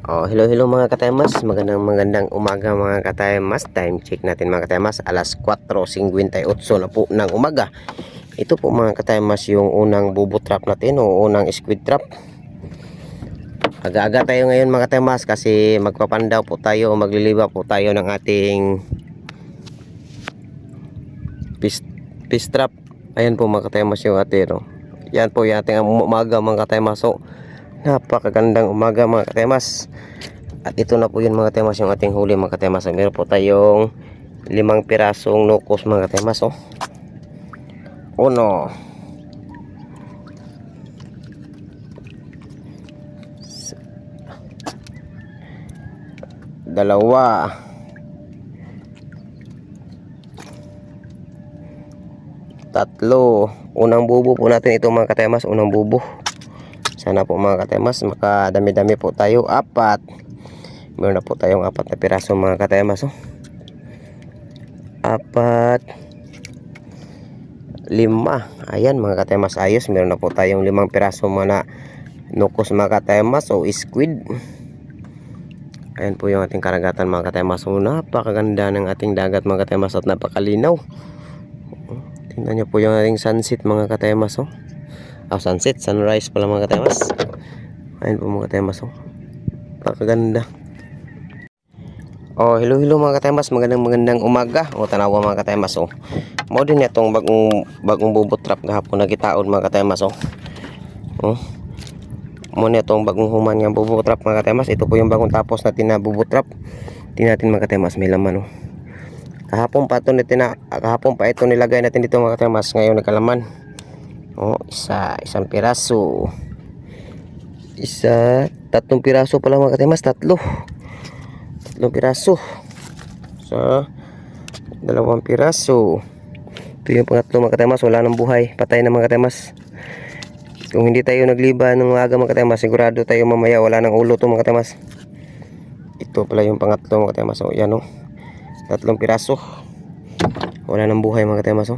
Hello mga katemas, magandang umaga mga katemas. Time check natin mga katemas, alas 4:58 na po ng umaga. Ito po mga katemas yung unang bubo trap natin o unang squid trap. Aga-aga tayo ngayon mga katemas kasi magpapandaw po tayo, magliliba po tayo ng ating fish trap. Ayan po mga katemas yung atero. Yan po yung ating umaga mga katemas. So napakagandang umaga mga katemas. At ito na po yun mga katemas, yung ating huli mga katemas. Meron po tayong 5 pirasong nukos mga katemas. Uno, dalawa, tatlo. Unang bubo po natin ito mga katemas, unang bubo. Sana po mga katemas makadami-dami po tayo. 4. Meron na po tayong 4 na piraso mga katemas. 4, 5. Ayan mga katemas, ayos. Meron na po tayong 5 piraso mga nukos mga katemas o squid. Ayan po yung ating karagatan mga katemas. So napakaganda ng ating dagat mga katemas at napakalinaw. Tingnan nyo po yung ating sunset mga katemas. Sunset, sunrise pala mga katemas. Ayan po mga katemas. Napakaganda. Hello mga katemas, magandang umaga. Tanawa mga katemas. Mo din itong bagong bubot trap gahapon na gitaon mga katemas. Mo na itong bagong human ng bubot trap mga katemas. Ito po yung bagong tapos natin na bubot trap. Tingnan natin mga katemas, may laman. Kahapon pa ito nilagay natin dito mga katemas. Ngayon nagkalaman. Isang piraso. Tatlong piraso pala mga katemas, tatlong piraso sa 2 piraso. Ito yung pangatlo mga katemas, wala nang buhay, patay na mga katemas. Kung hindi tayo nagliba ng umaga mga katemas, sigurado tayo mamaya wala nang ulo to mga katemas. Ito pala yung pangatlo mga katemas. Yan 3 piraso, wala nang buhay mga katemas.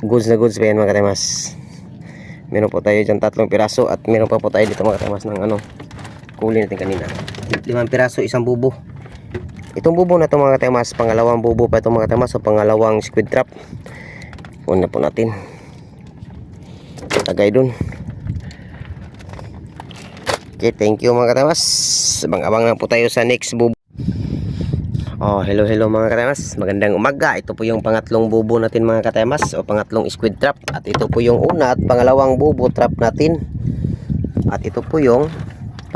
Goods na goods pa yan mga katemas. Meron po tayo dyan 3 piraso at meron pa po tayo dito mga katemas ng kuli natin kanina. 5 piraso, isang bubo. Itong bubo na ito mga katemas, pangalawang bubo pa ito mga katemas, pangalawang squid trap. Una po natin tagay dun. Okay, thank you mga katemas. Abang-abang na po tayo sa next bubo. Hello mga katemas, magandang umaga. Ito po yung pangatlong bubo natin mga katemas, o pangatlong squid trap. At ito po yung una at pangalawang bubo trap natin. At ito po yung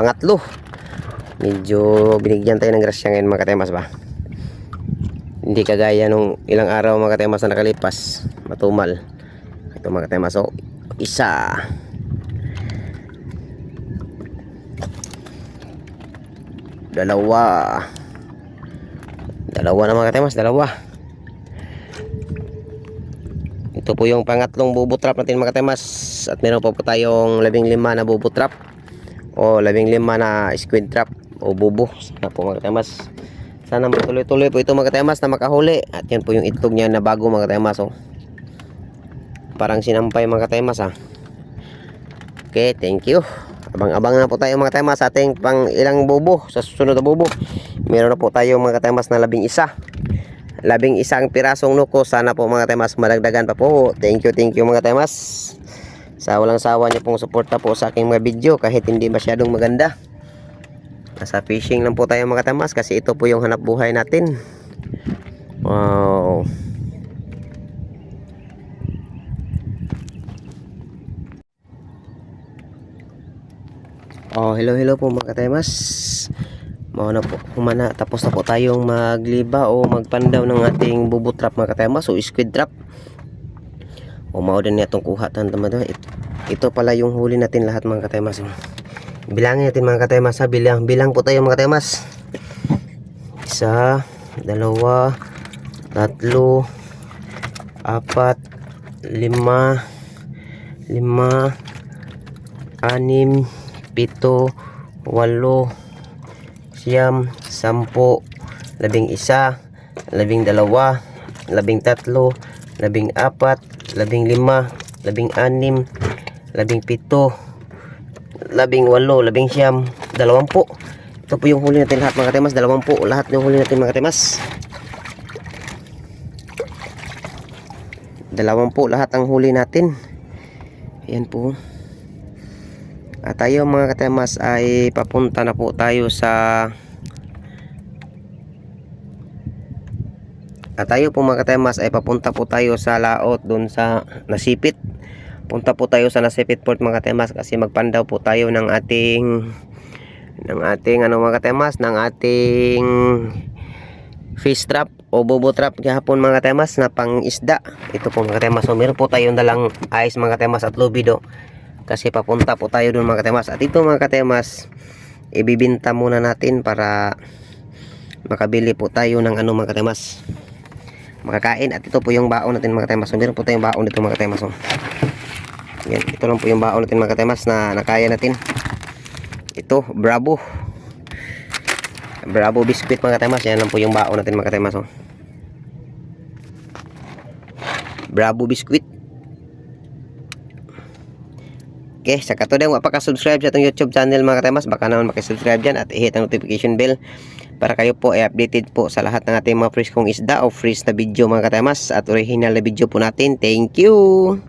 pangatlo. Medyo binigyan tayo ng grasya ngayon mga katemas ba. Hindi kagaya nung ilang araw mga katemas na nakalipas, matumal. Ito mga katemas, isa, dalawa na mga katemas, dalawa. Ito po yung pangatlong bubo trap natin mga katemas. At meron po tayong 15 na bubo trap o 15 na squid trap o bubo. Sana po mga katemas, sana matuloy-tuloy po ito mga katemas na makahuli. At yan po yung itlog niya na bago mga katemas. Parang sinampay mga katemas Okay, thank you. Abang-abang na po tayo mga katemas sa ating pang ilang bubo. Sa susunod na bubo meron na po tayo mga katemas na 11 pirasong nuko. Sana po mga katemas madagdagan pa po. Thank you mga katemas sa walang sawa niyo pong suporta po sa aking mga video kahit hindi masyadong maganda. Nasa fishing lang po tayo mga katemas kasi ito po yung hanap buhay natin. Wow. Hello po mga katemas. Tapos na po tayong magliba o magpandaw ng ating bubo trap mga katemas o squid trap. Mao din itong kuha tantamad. Ito pala yung huli natin lahat mga katemas. Bilangin natin mga katemas bilang po tayo mga katemas. 1, 2, 3, 4, 5, 6, 7, 8, 9, 10, 11, 12, 13, 14, 15, 16, 17, 18, 19, 20. Ito po yung huli natin lahat mga katemas. 20 lahat yung huli natin mga katemas. 20 lahat ang huli natin. Ayan po. At tayo mga katemas ay papunta na po tayo sa mga katemas ay papunta po tayo sa laot doon sa Nasipit. Punta po tayo sa Nasipit Port mga katemas kasi magpandaw po tayo ng ating mga katemas, ng ating fish trap o bobo trap kahapon mga katemas na pang isda. Ito po mga katemas. So meron po tayong dalang ice mga katemas at lubido kasi papunta po tayo doon mga katemas. At ito mga katemas, ibibinta muna natin para makabili po tayo ng mga katemas, makakain. At ito po yung baon natin mga katemas. So meron po tayong baon dito mga katemas. So, yan, ito lang po yung baon natin mga katemas na nakaya natin. Ito, Bravo biscuit mga katemas. Yan lang po yung baon natin mga katemas. Bravo biscuit. Okay, sa katudang wapaka-subscribe sa itong YouTube channel mga katemas, baka naman makisubscribe dyan at i-hit ang notification bell para kayo po ay updated po sa lahat ng ating mga fresh kong isda o fresh na video mga katemas at original na video po natin. Thank you!